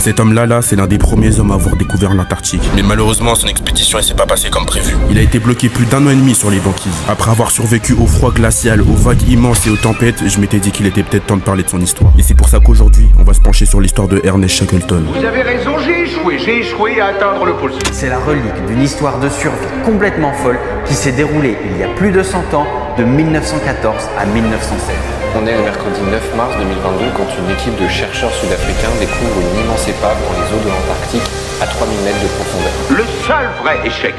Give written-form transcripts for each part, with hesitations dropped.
Cet homme-là, c'est l'un des premiers hommes à avoir découvert l'Antarctique. Mais malheureusement, son expédition, elle s'est pas passée comme prévu. Il a été bloqué plus d'1 an et demi sur les banquises. Après avoir survécu au froid glacial, aux vagues immenses et aux tempêtes, je m'étais dit qu'il était peut-être temps de parler de son histoire. Et c'est pour ça qu'aujourd'hui, on va se pencher sur l'histoire de Ernest Shackleton. Vous avez raison, j'ai échoué à atteindre le pôle sud. C'est la relique d'une histoire de survie complètement folle qui s'est déroulée il y a plus de 100 ans, de 1914 à 1916. On est le mercredi 9 mars 2022 quand une équipe de chercheurs sud-africains découvre une immense épave dans les eaux de l'Antarctique à 3000 mètres de profondeur. Le seul vrai échec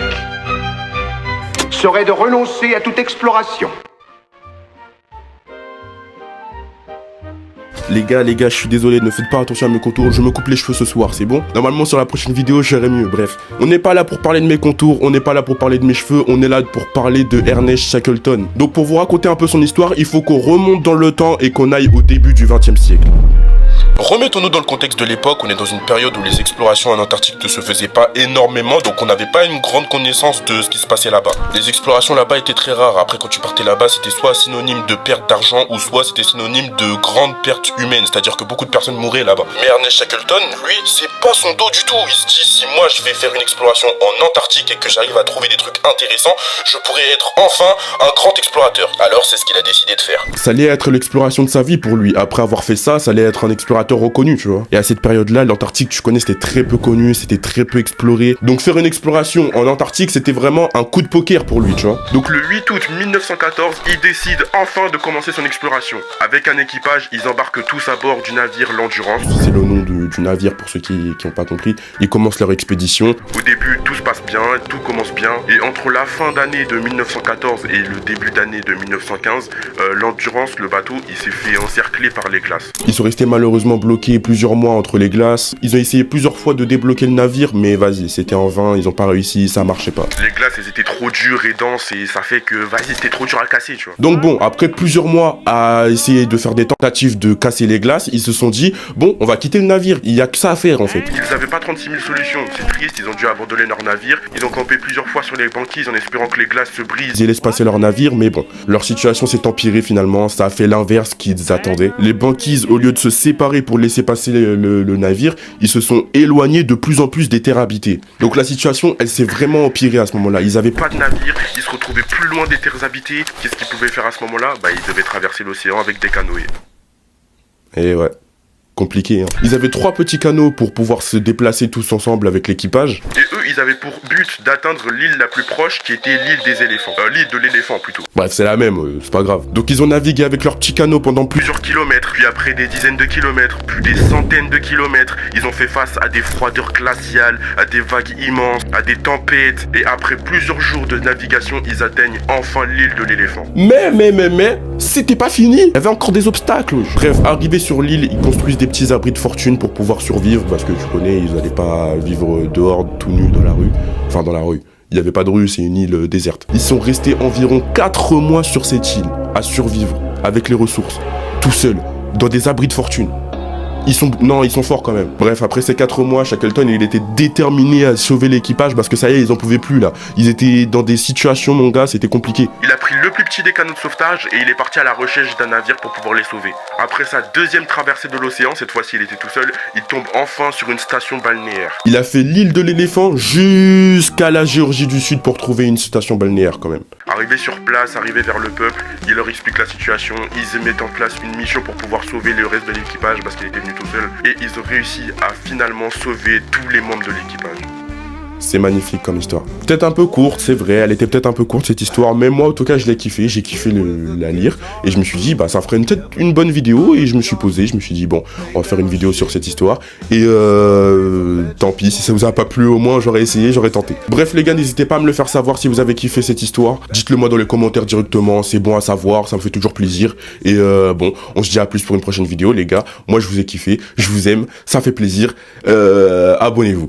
serait de renoncer à toute exploration. Les gars, je suis désolé, ne faites pas attention à mes contours, je me coupe les cheveux ce soir, c'est bon? Normalement sur la prochaine vidéo, j'irai mieux, bref. On n'est pas là pour parler de mes contours, on n'est pas là pour parler de mes cheveux, on est là pour parler de Ernest Shackleton. Donc pour vous raconter un peu son histoire, il faut qu'on remonte dans le temps et qu'on aille au début du XXe siècle. Remettons-nous dans le contexte de l'époque, on est dans une période où les explorations en Antarctique ne se faisaient pas énormément, donc on n'avait pas une grande connaissance de ce qui se passait là-bas. Les explorations là-bas étaient très rares, après quand tu partais là-bas, c'était soit synonyme de perte d'argent, ou soit c'était synonyme de grande perte humaine, c'est-à-dire que beaucoup de personnes mouraient là-bas. Mais Ernest Shackleton, lui, c'est pas son dos du tout, il se dit, si moi je vais faire une exploration en Antarctique et que j'arrive à trouver des trucs intéressants, je pourrais être enfin un grand explorateur. Alors c'est ce qu'il a décidé de faire. Ça allait être l'exploration de sa vie pour lui, après avoir fait ça, ça allait être un explorateur reconnu, tu vois. Et à cette période-là, l'Antarctique, tu connais, c'était très peu connu, c'était très peu exploré. Donc faire une exploration en Antarctique, c'était vraiment un coup de poker pour lui, tu vois. Donc le 8 août 1914, il décide enfin de commencer son exploration. Avec un équipage, ils embarquent tous à bord du navire l'Endurance. C'est le nom du navire pour ceux qui n'ont pas compris. Ils commencent leur expédition. Au début, tout se passe bien, tout commence bien. Et entre la fin d'année de 1914 et le début d'année de 1915, l'Endurance, le bateau, il s'est fait encercler par les glaces. Ils sont restés malheureusement bloqués plusieurs mois entre les glaces. Ils ont essayé plusieurs fois de débloquer le navire, mais vas-y, c'était en vain, ils ont pas réussi, ça marchait pas. Les glaces, elles étaient trop dures et denses et ça fait que, vas-y, c'était trop dur à casser, tu vois. Donc bon, après plusieurs mois à essayer de faire des tentatives de casser les glaces, ils se sont dit, bon, on va quitter le navire, il y a que ça à faire en fait. Ils avaient pas 36 000 solutions, c'est triste, ils ont dû abandonner leur navire, ils ont campé plusieurs fois sur les banquises en espérant que les glaces se brisent et laissent passer leur navire, mais bon, leur situation s'est empirée finalement, ça a fait l'inverse qu'ils attendaient. Les banquises, au lieu de se séparer pour laisser passer le navire, ils se sont éloignés de plus en plus des terres habitées. Donc la situation, elle s'est vraiment empirée à ce moment-là. Ils avaient pas de navire, ils se retrouvaient plus loin des terres habitées. Qu'est-ce qu'ils pouvaient faire à ce moment-là? Bah ils devaient traverser l'océan avec des canoës. Et ouais, compliqué, hein. Ils avaient 3 petits canaux pour pouvoir se déplacer tous ensemble avec l'équipage. Et eux, ils avaient pour but d'atteindre l'île la plus proche qui était l'île des éléphants. L'île de l'éléphant plutôt. Bref, c'est la même, c'est pas grave. Donc ils ont navigué avec leurs petits canaux pendant plusieurs kilomètres, puis après des dizaines de kilomètres, puis des centaines de kilomètres, ils ont fait face à des froideurs glaciales, à des vagues immenses, à des tempêtes, et après plusieurs jours de navigation, ils atteignent enfin l'île de l'éléphant. Mais, c'était pas fini. Il y avait encore des obstacles. Bref, arrivés sur l'île, ils construisent des petits abris de fortune pour pouvoir survivre, parce que tu connais, ils allaient pas vivre dehors tout nus dans la rue. Enfin, dans la rue. Il n'y avait pas de rue, c'est une île déserte. Ils sont restés environ 4 mois sur cette île, à survivre, avec les ressources, tout seuls, dans des abris de fortune. Ils sont forts quand même. Bref, après ces 4 mois, Shackleton, il était déterminé à sauver l'équipage parce que ça y est, ils en pouvaient plus là. Ils étaient dans des situations, mon gars, c'était compliqué. Il a pris le plus petit des canots de sauvetage et il est parti à la recherche d'un navire pour pouvoir les sauver. Après sa deuxième traversée de l'océan, cette fois-ci il était tout seul, il tombe enfin sur une station balnéaire. Il a fait l'île de l'éléphant jusqu'à la Géorgie du Sud pour trouver une station balnéaire quand même. Arrivé sur place, arrivé vers le peuple, il leur explique la situation, ils mettent en place une mission pour pouvoir sauver le reste de l'équipage parce qu'il était venu tout seul, et ils ont réussi à finalement sauver tous les membres de l'équipage. C'est magnifique comme histoire. Peut-être un peu courte, c'est vrai, elle était peut-être un peu courte cette histoire, mais moi en tout cas je l'ai kiffé, j'ai kiffé la lire, et je me suis dit bah ça ferait peut-être une bonne vidéo, et je me suis posé, je me suis dit bon, on va faire une vidéo sur cette histoire, et tant pis, si ça vous a pas plu au moins j'aurais essayé, j'aurais tenté. Bref les gars, n'hésitez pas à me le faire savoir si vous avez kiffé cette histoire, dites-le moi dans les commentaires directement, c'est bon à savoir, ça me fait toujours plaisir, et bon, on se dit à plus pour une prochaine vidéo les gars, moi je vous ai kiffé, je vous aime, ça fait plaisir, abonnez-vous.